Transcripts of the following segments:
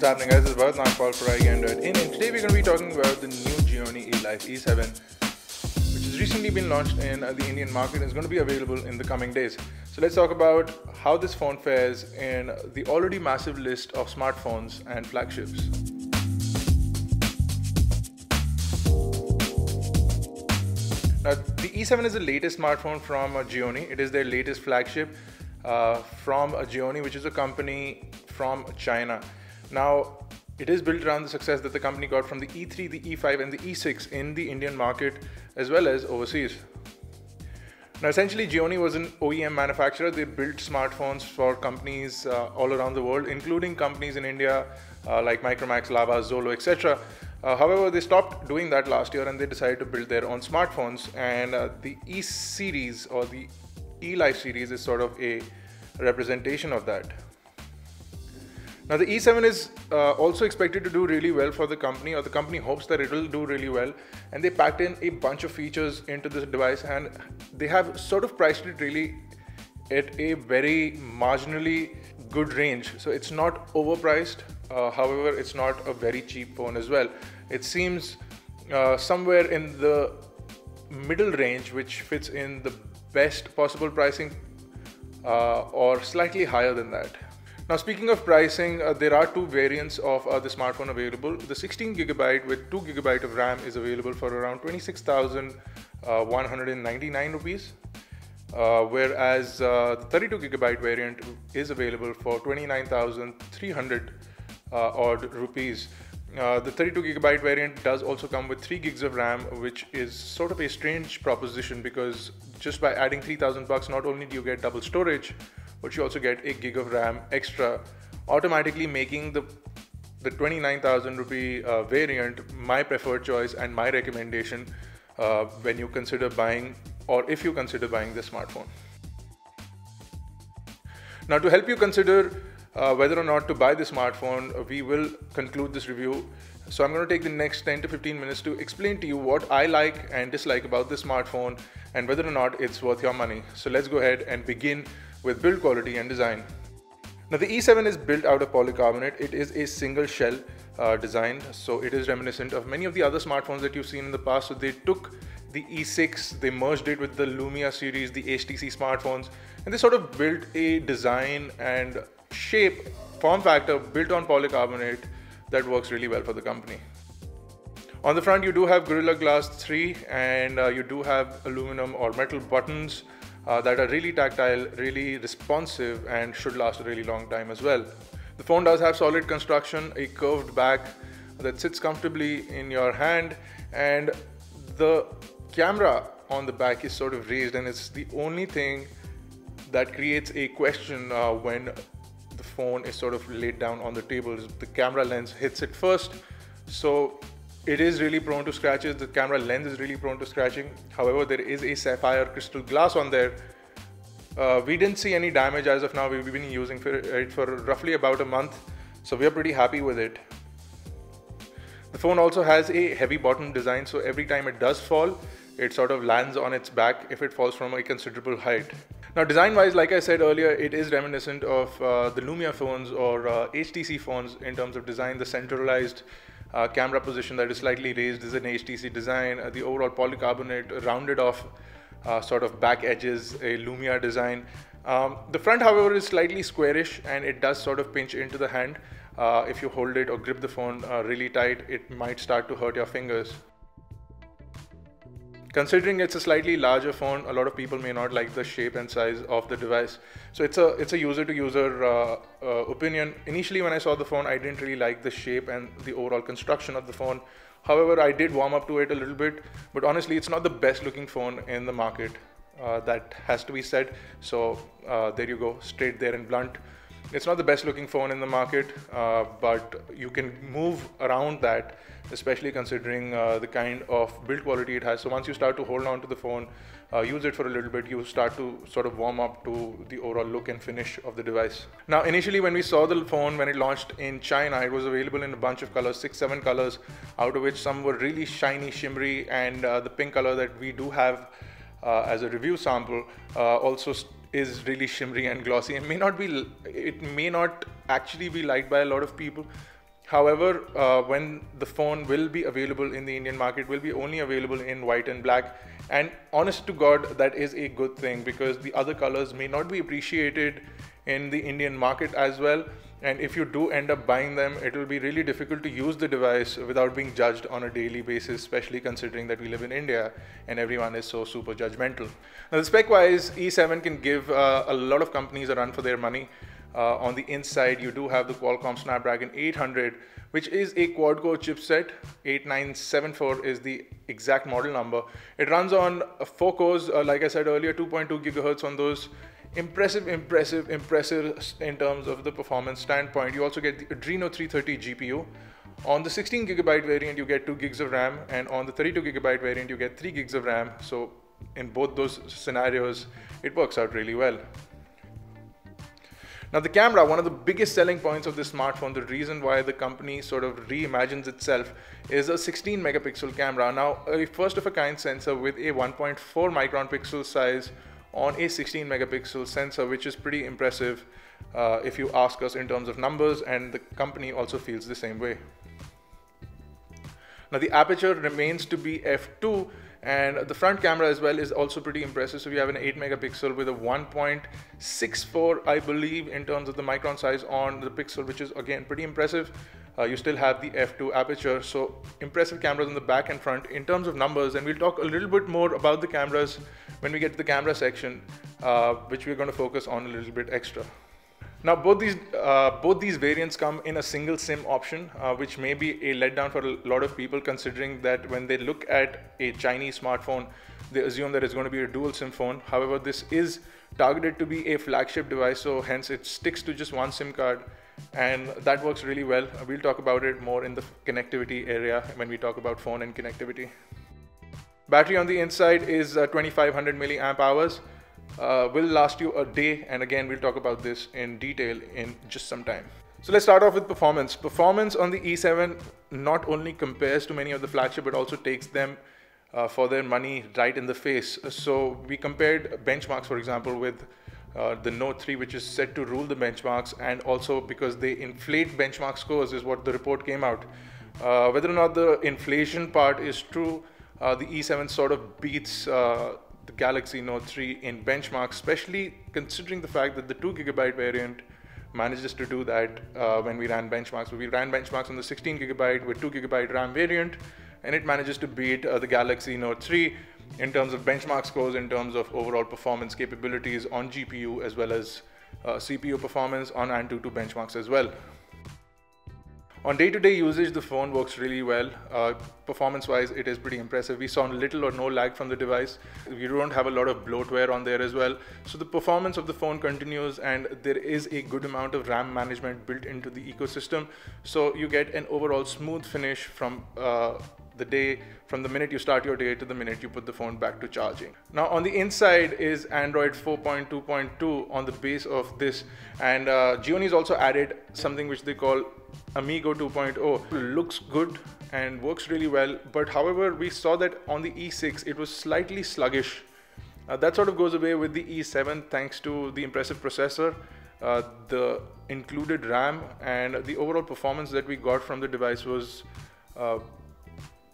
happening, guys? This is Bharat Nagpal for iGyaan. And today we're going to be talking about the new Gionee Elife E7, which has recently been launched in the Indian market and is going to be available in the coming days. So let's talk about how this phone fares in the already massive list of smartphones and flagships. Now, the E7 is the latest smartphone from Gionee. It is their latest flagship from Gionee, which is a company from China. Now, it is built around the success that the company got from the E3, the E5 and the E6 in the Indian market as well as overseas. Now, essentially, Gionee was an OEM manufacturer. They built smartphones for companies all around the world, including companies in India like Micromax, Lava, Zolo, etc. However, they stopped doing that last year and they decided to build their own smartphones. And the E series or the Elife series is sort of a representation of that. Now, the E7 is also expected to do really well for the company, or the company hopes that it will do really well. And they packed in a bunch of features into this device, and they have sort of priced it really at a very marginally good range. So it's not overpriced. However, it's not a very cheap phone as well. It seems somewhere in the middle range, which fits in the best possible pricing or slightly higher than that. Now, speaking of pricing, there are two variants of the smartphone available. The 16GB with 2GB of RAM is available for around 26,199 rupees, whereas the 32GB variant is available for 29,300 odd rupees. The 32GB variant does also come with 3 gigs of RAM, which is sort of a strange proposition because just by adding 3,000 bucks, not only do you get double storage, but you also get a gig of RAM extra, automatically making the 29,000 rupee variant my preferred choice and my recommendation when you consider buying, or if you consider buying this smartphone. Now, to help you consider whether or not to buy the smartphone, we will conclude this review. So I'm going to take the next 10 to 15 minutes to explain to you what I like and dislike about this smartphone and whether or not it's worth your money. So let's go ahead and begin with build quality and design. Now, the E7 is built out of polycarbonate. It is a single shell design, so it is reminiscent of many of the other smartphones that you've seen in the past. So they took the E6, they merged it with the Lumia series, the HTC smartphones, and they sort of built a design and shape, form factor built on polycarbonate that works really well for the company. On the front, you do have Gorilla Glass 3 and you do have aluminum or metal buttons that are really tactile, really responsive, and should last a really long time as well. The phone does have solid construction, a curved back that sits comfortably in your hand, and the camera on the back is sort of raised, and it's the only thing that creates a question when the phone is sort of laid down on the table. The camera lens hits it first, so it is really prone to scratches. The camera lens is really prone to scratching. However, there is a sapphire crystal glass on there. We didn't see any damage as of now. We've been using it for roughly about a month, so we are pretty happy with it. The phone also has a heavy bottom design, so every time it does fall, it sort of lands on its back if it falls from a considerable height. Now, design-wise, like I said earlier, it is reminiscent of the Lumia phones or HTC phones in terms of design. The centralized camera position that is slightly raised is an HTC design. The overall polycarbonate rounded off sort of back edges, a Lumia design. The front, however, is slightly squarish and it does sort of pinch into the hand. If you hold it or grip the phone really tight, it might start to hurt your fingers. Considering it's a slightly larger phone, a lot of people may not like the shape and size of the device. So it's a user-to-user opinion. Initially, when I saw the phone, I didn't really like the shape and the overall construction of the phone. However, I did warm up to it a little bit, but honestly, it's not the best looking phone in the market. That has to be said. So there you go, straight there and blunt. It's not the best looking phone in the market, but you can move around that, especially considering the kind of build quality it has. So once you start to hold on to the phone, use it for a little bit, you start to sort of warm up to the overall look and finish of the device. Now, initially when we saw the phone, when it launched in China, it was available in a bunch of colors, 6-7 colors, out of which some were really shiny, shimmery, and the pink color that we do have as a review sample also is really shimmery and glossy, and it may not actually be liked by a lot of people. However, when the phone will be available in the Indian market, will be only available in white and black. And honest to God, that is a good thing, because the other colors may not be appreciated in the Indian market as well. And if you do end up buying them, it will be really difficult to use the device without being judged on a daily basis, especially considering that we live in India and everyone is so super judgmental. Now, the spec-wise, E7 can give a lot of companies a run for their money. On the inside, you do have the Qualcomm Snapdragon 800, which is a quad-core chipset. 8974 is the exact model number. It runs on 4 cores, like I said earlier, 2.2 gigahertz on those. Impressive in terms of the performance standpoint. You also get the Adreno 330 GPU. On the 16 gigabyte variant, you get 2 gigs of RAM, and on the 32 gigabyte variant, you get 3 gigs of RAM. So in both those scenarios, it works out really well. Now, the camera, one of the biggest selling points of this smartphone, the reason why the company sort of reimagines itself, is a 16 megapixel camera. Now, a first of a kind sensor with a 1.4 micron pixel size on a 16 megapixel sensor, which is pretty impressive if you ask us in terms of numbers, and the company also feels the same way. Now, the aperture remains to be f2, and the front camera as well is also pretty impressive. So we have an 8 megapixel with a 1.64, I believe, in terms of the micron size on the pixel, which is again pretty impressive. You still have the f2 aperture, so impressive cameras on the back and front in terms of numbers. And we'll talk a little bit more about the cameras when we get to the camera section, which we're going to focus on a little bit extra. Now, both these variants come in a single SIM option, which may be a letdown for a lot of people, considering that when they look at a Chinese smartphone, they assume that it's going to be a dual SIM phone. However, this is targeted to be a flagship device, so hence it sticks to just one SIM card, and that works really well. We'll talk about it more in the connectivity area when we talk about phone and connectivity. Battery on the inside is 2500 milliamp hours. Will last you a day, and again we'll talk about this in detail in just some time. So let's start off with performance. Performance on the E7 not only compares to many of the flagship, but also takes them for their money right in the face. So we compared benchmarks, for example, with the Note 3, which is set to rule the benchmarks, and also because they inflate benchmark scores is what the report came out. Whether or not the inflation part is true, the E7 sort of beats the Galaxy Note 3 in benchmarks, especially considering the fact that the 2 gigabyte variant manages to do that when we ran benchmarks. So we ran benchmarks on the 16 gigabyte with 2 gigabyte RAM variant, and it manages to beat the Galaxy Note 3 in terms of benchmark scores, in terms of overall performance capabilities on GPU, as well as CPU performance on Antutu benchmarks as well. On day-to-day usage, the phone works really well. Performance-wise, it is pretty impressive. We saw little or no lag from the device. We don't have a lot of bloatware on there as well. So the performance of the phone continues, and there is a good amount of RAM management built into the ecosystem. So you get an overall smooth finish from from the minute you start your day to the minute you put the phone back to charging. Now, on the inside is Android 4.2.2 on the base of this, and Gionee's also added something which they call Amigo 2.0. Looks good and works really well, but however, we saw that on the E6 it was slightly sluggish. That sort of goes away with the E7 thanks to the impressive processor, the included RAM, and the overall performance that we got from the device was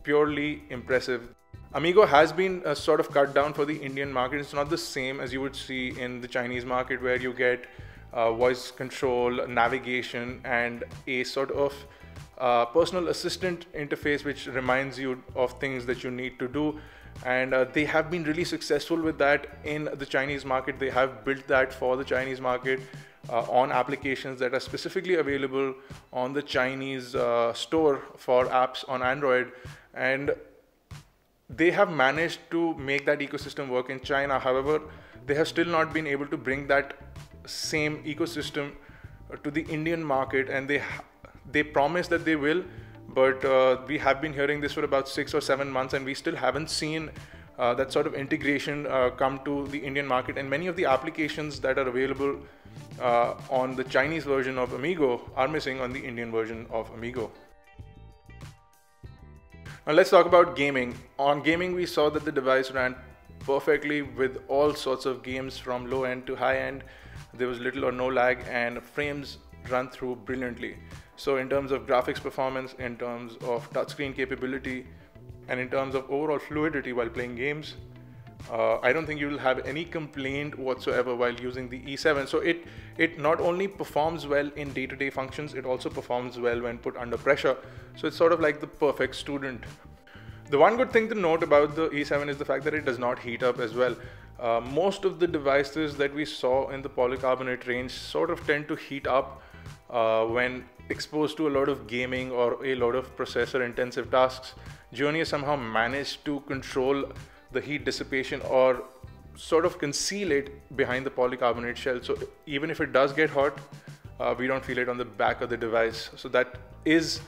purely impressive. Amigo has been sort of cut down for the Indian market. It's not the same as you would see in the Chinese market, where you get voice control, navigation, and a sort of personal assistant interface which reminds you of things that you need to do. And they have been really successful with that in the Chinese market. They have built that for the Chinese market on applications that are specifically available on the Chinese store for apps on Android. And they have managed to make that ecosystem work in China. However, they have still not been able to bring that same ecosystem to the Indian market, and they promise that they will, but we have been hearing this for about 6 or 7 months, and we still haven't seen that sort of integration come to the Indian market. And many of the applications that are available on the Chinese version of Amigo are missing on the Indian version of Amigo. Now let's talk about gaming. On gaming, we saw that the device ran perfectly with all sorts of games from low end to high end. There was little or no lag, and frames run through brilliantly. So in terms of graphics performance, in terms of touchscreen capability, and in terms of overall fluidity while playing games, I don't think you will have any complaint whatsoever while using the E7. So it not only performs well in day-to-day functions, it also performs well when put under pressure. So it's sort of like the perfect student. The one good thing to note about the E7 is the fact that it does not heat up as well. Most of the devices that we saw in the polycarbonate range sort of tend to heat up when exposed to a lot of gaming or a lot of processor intensive tasks. Gionee has somehow managed to control the heat dissipation or sort of conceal it behind the polycarbonate shell. So even if it does get hot, we don't feel it on the back of the device. So that is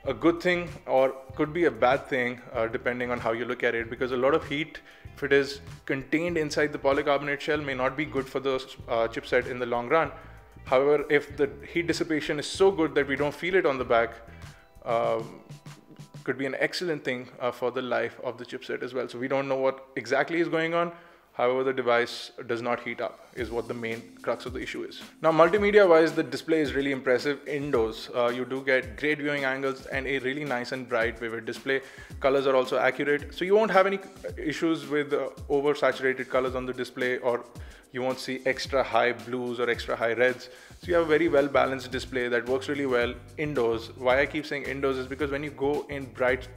a good thing or could be a bad thing depending on how you look at it, because a lot of heat, if it is contained inside the polycarbonate shell, may not be good for the chipset in the long run. However, if the heat dissipation is so good that we don't feel it on the back, could be an excellent thing for the life of the chipset as well. So we don't know what exactly is going on. However, the device does not heat up is what the main crux of the issue is. Now, multimedia wise, the display is really impressive indoors. You do get great viewing angles and a really nice and bright vivid display. Colors are also accurate. So you won't have any issues with oversaturated colors on the display, or you won't see extra high blues or extra high reds. So you have a very well balanced display that works really well indoors. Why I keep saying indoors is because when you go in bright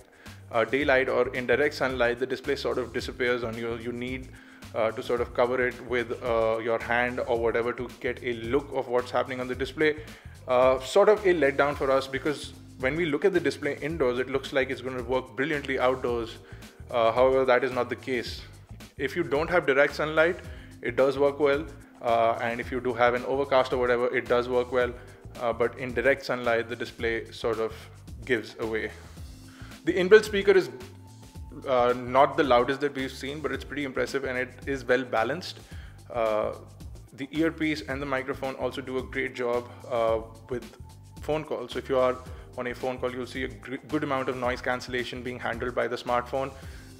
daylight or in direct sunlight, the display sort of disappears on you. You need to sort of cover it with your hand or whatever to get a look of what's happening on the display. Sort of a letdown for us, because when we look at the display indoors, it looks like it's going to work brilliantly outdoors. However, that is not the case. If you don't have direct sunlight, it does work well, and if you do have an overcast or whatever, it does work well, but in direct sunlight, the display sort of gives away. The inbuilt speaker is not the loudest that we've seen, but it's pretty impressive and it is well balanced. The earpiece and the microphone also do a great job with phone calls. So if you are on a phone call, you'll see a good amount of noise cancellation being handled by the smartphone,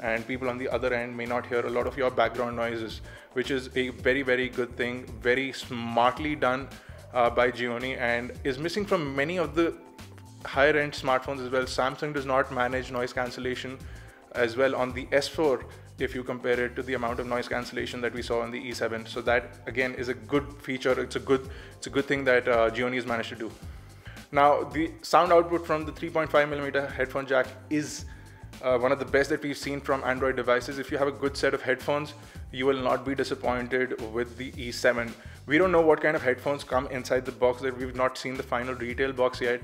and people on the other end may not hear a lot of your background noises, which is a very, very good thing, very smartly done by Gionee, and is missing from many of the higher end smartphones as well. Samsung does not manage noise cancellation as well on the S4 if you compare it to the amount of noise cancellation that we saw on the E7. So that again is a good feature. It's a good thing that Gionee has managed to do. Now, the sound output from the 3.5mm headphone jack is one of the best that we've seen from Android devices. If you have a good set of headphones, you will not be disappointed with the E7. We don't know what kind of headphones come inside the box, that we've not seen the final retail box yet.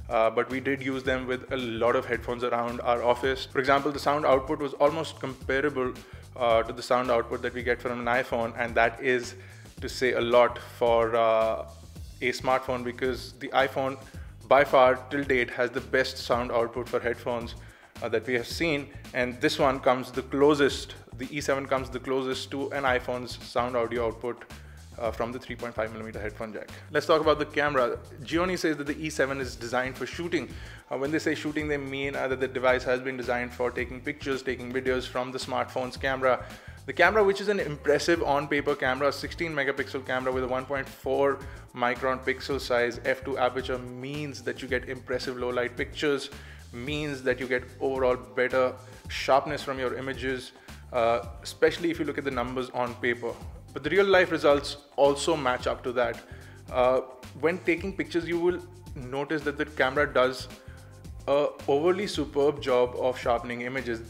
But we did use them with a lot of headphones around our office. For example, the sound output was almost comparable to the sound output that we get from an iPhone, and that is to say a lot for a smartphone, because the iPhone by far till date has the best sound output for headphones that we have seen, and this one comes the closest, the E7 comes the closest to an iPhone's sound audio output from the 3.5mm headphone jack. Let's talk about the camera. Gionee says that the E7 is designed for shooting. When they say shooting, they mean that the device has been designed for taking pictures, taking videos from the smartphone's camera. The camera, which is an impressive on-paper camera, 16 megapixel camera with a 1.4 micron pixel size f2 aperture, means that you get impressive low light pictures, means that you get overall better sharpness from your images, especially if you look at the numbers on paper. But the real life results also match up to that. When taking pictures, you will notice that the camera does an overly superb job of sharpening images.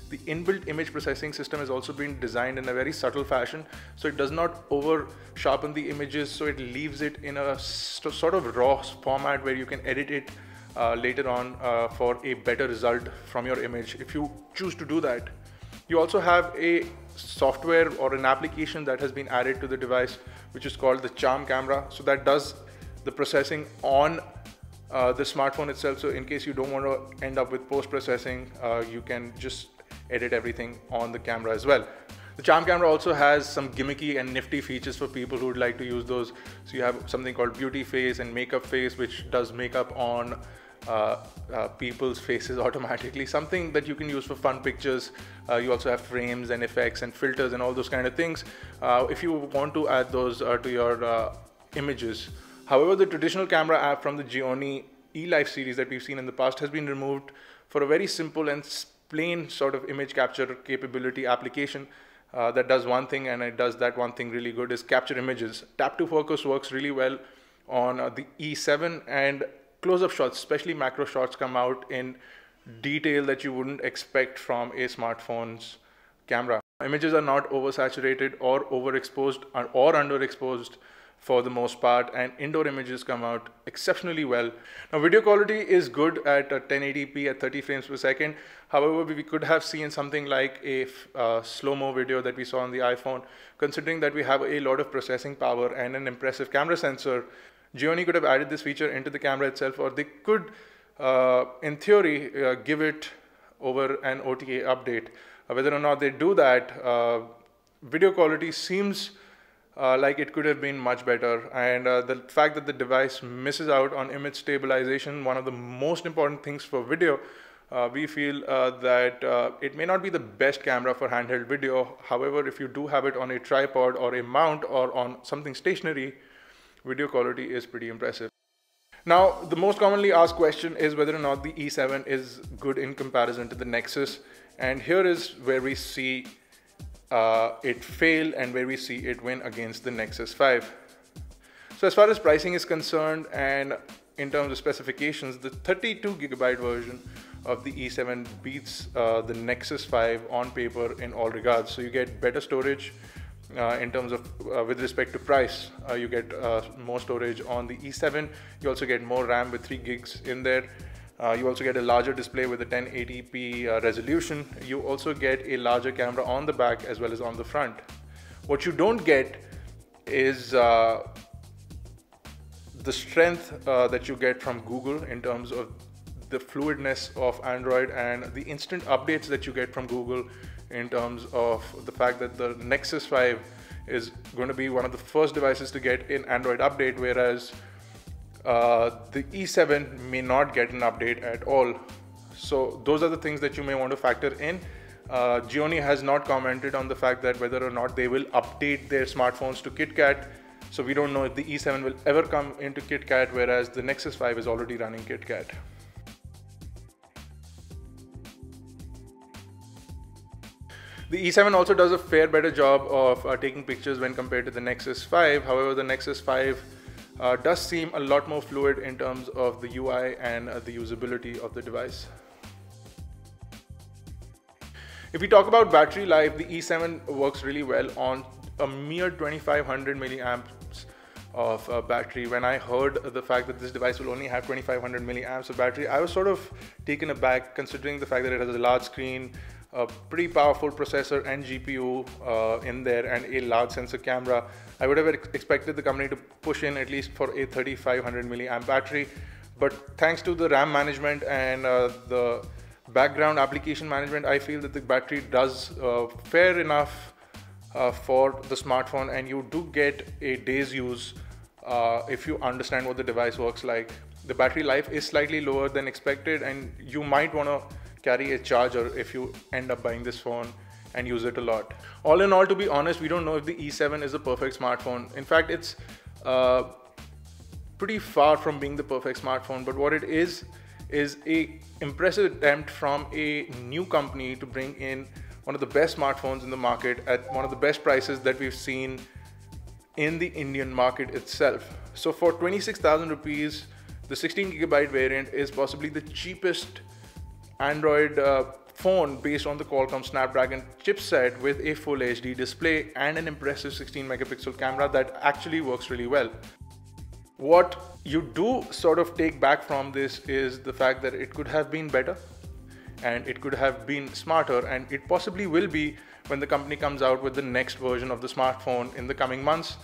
The inbuilt image processing system has also been designed in a very subtle fashion, so it does not over sharpen the images, so it leaves it in a sort of raw format where you can edit it later on for a better result from your image if you choose to do that. You also have a software or an application that has been added to the device, which is called the Charm camera. So that does the processing on the smartphone itself. So in case you don't want to end up with post-processing, you can just edit everything on the camera as well. The Charm camera also has some gimmicky and nifty features for people who would like to use those. So you have something called beauty face and makeup face, which does makeup on people's faces automatically, something that you can use for fun pictures. You also have frames and effects and filters and all those kind of things if you want to add those to your images. However, the traditional camera app from the Gionee Elife series that we've seen in the past has been removed for a very simple and plain sort of image capture capability application that does one thing, and it does that one thing really good, is capture images. Tap to focus works really well on the E7, and close-up shots, especially macro shots, come out in detail that you wouldn't expect from a smartphone's camera. Images are not oversaturated or overexposed or underexposed for the most part, and indoor images come out exceptionally well. Now, video quality is good at 1080p at 30 frames per second. However, we could have seen something like a slow-mo video that we saw on the iPhone. Considering that we have a lot of processing power and an impressive camera sensor, Gionee could have added this feature into the camera itself, or they could, in theory, give it over an OTA update. Whether or not they do that, video quality seems like it could have been much better, and the fact that the device misses out on image stabilization, one of the most important things for video, we feel that it may not be the best camera for handheld video. However, if you do have it on a tripod or a mount or on something stationary, video quality is pretty impressive. Now, the most commonly asked question is whether or not the E7 is good in comparison to the Nexus, and here is where we see it fail and where we see it win against the Nexus 5. So as far as pricing is concerned and in terms of specifications, the 32GB version of the E7 beats the Nexus 5 on paper in all regards. So you get better storage in terms of with respect to price. You get more storage on the E7. You also get more RAM with 3 gigs in there. You also get a larger display with a 1080p resolution. You also get a larger camera on the back as well as on the front. What you don't get is the strength that you get from Google in terms of the fluidness of Android and the instant updates that you get from Google, in terms of the fact that the Nexus 5 is going to be one of the first devices to get an Android update, whereas the E7 may not get an update at all. So those are the things that you may want to factor in. Gionee has not commented on the fact that whether or not they will update their smartphones to KitKat. So we don't know if the E7 will ever come into KitKat, whereas the Nexus 5 is already running KitKat. The E7 also does a fair better job of taking pictures when compared to the Nexus 5. However, the Nexus 5 does seem a lot more fluid in terms of the UI and the usability of the device. If we talk about battery life, the E7 works really well on a mere 2500 milliamps of battery. When I heard the fact that this device will only have 2500 milliamps of battery, I was sort of taken aback, considering the fact that it has a large screen, a pretty powerful processor and GPU in there, and a large sensor camera. I would have expected the company to push in at least for a 3500 milliamp battery, but thanks to the RAM management and the background application management, I feel that the battery does fair enough for the smartphone, and you do get a day's use if you understand what the device works like. The battery life is slightly lower than expected, and you might want to carry a charger if you end up buying this phone and use it a lot. All in all, to be honest, we don't know if the E7 is a perfect smartphone. In fact, it's pretty far from being the perfect smartphone, but what it is a impressive attempt from a new company to bring in one of the best smartphones in the market at one of the best prices that we've seen in the Indian market itself. So for 26,000 rupees, the 16GB variant is possibly the cheapest Android phone based on the Qualcomm Snapdragon chipset, with a full HD display and an impressive 16 megapixel camera that actually works really well. What you do sort of take back from this is the fact that it could have been better and it could have been smarter, and it possibly will be when the company comes out with the next version of the smartphone in the coming months.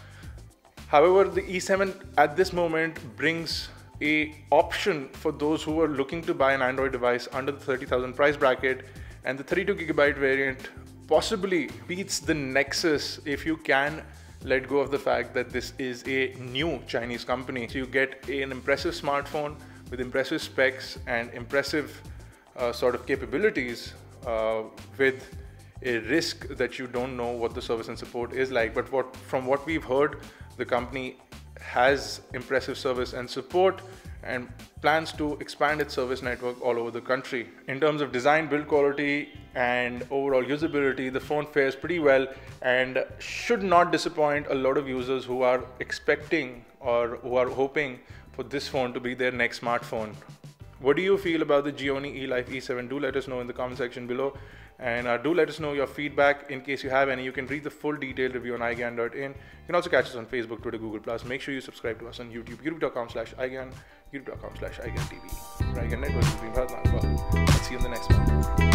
However, the E7 at this moment brings an option for those who are looking to buy an Android device under the 30,000 price bracket, and the 32GB variant possibly beats the Nexus if you can let go of the fact that this is a new Chinese company. So you get an impressive smartphone with impressive specs and impressive sort of capabilities with a risk that you don't know what the service and support is like. But from what we've heard, the company has impressive service and support, and plans to expand its service network all over the country. In terms of design, build quality, and overall usability, the phone fares pretty well and should not disappoint a lot of users who are expecting or who are hoping for this phone to be their next smartphone. What do you feel about the Gionee Elife E7? Do let us know in the comment section below, and do let us know your feedback. In case you have any, you can read the full detailed review on iGyaan.in. You can also catch us on Facebook, Twitter, Google+. Make sure you subscribe to us on YouTube, youtube.com/iGyaan, youtube.com/iGyaanTV. iGyaan Network is being heard now. Well, let's see you in the next one.